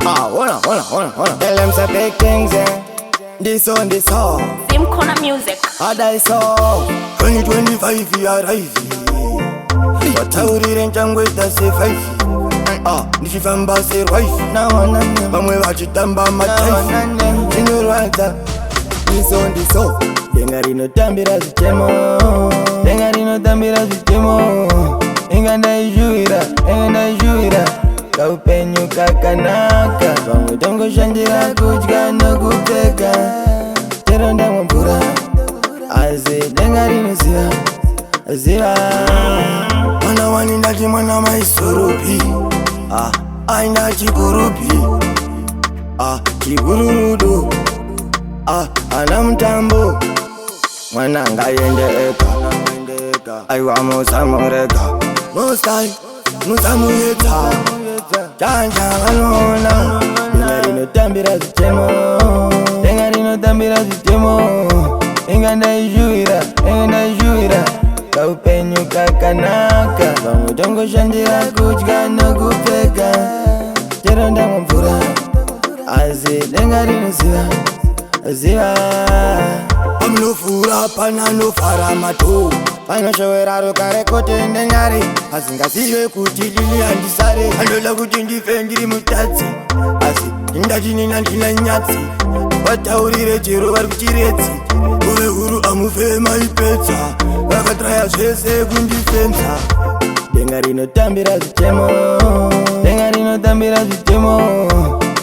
Hold on. Tell them some big things, This on this all. Same corner music. I saw 2025 you arrive. But I would in jungle with the safe five. If you found boss a wife, now on Mamma watch it done by my time. In your right, this on this all. Denga Rinotambira Zvichemo. Denga Rinotambira Zvichemo. Enganda juira kaupenyu kakanaka vamwe tongoshandira kudya nokupfeka chero ndamwe mvura asi denga rinoziva ziva mwana wani ndati mwana maisoropi aina chikurupi chikururudu ana mutambo mwana ngaende eka aiwa musamureka Mostai, musamuyeta Chanja vanona Denga Rinotambira Zvichemo Denga Rinotambira Zvichemo Enganda juira kaupenyu kakanaka vamwe tongoshandira kudya nokupfeka chero ndamwe mvura asi denga rinoziva ziva pamunofura pananofara mato panoshovera rokare kote ndenyari asingazive kuti lili handisare andoda kuti ndife ndiri mutadzi asi ndatinina ndina nyatsi vataurire chero vari kuchiredzi uve huru amufe maipedza vakatraya zvese kundifenza denga rinotambira zvichemo denga rinotambira zvichemo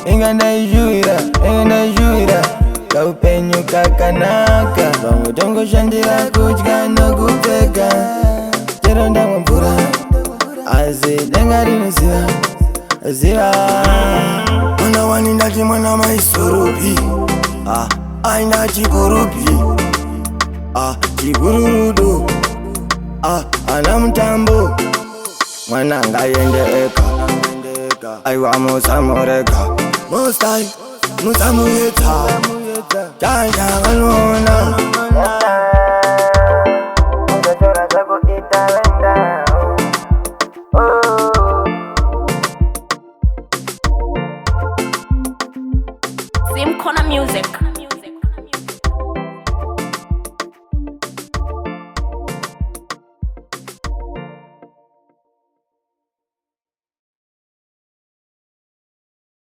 enganda juira kaupenyu kakanaka vamwe tongoshandira kudya nokupfeka chero ndamwe mvura asi denga rinoziva ziva mwana wani ndati mwana maisoropi aina chikurupi chikururudu ana mutambo mwana ngaende eka aiwa musamureka Mostai musamuyeta Chanja vanona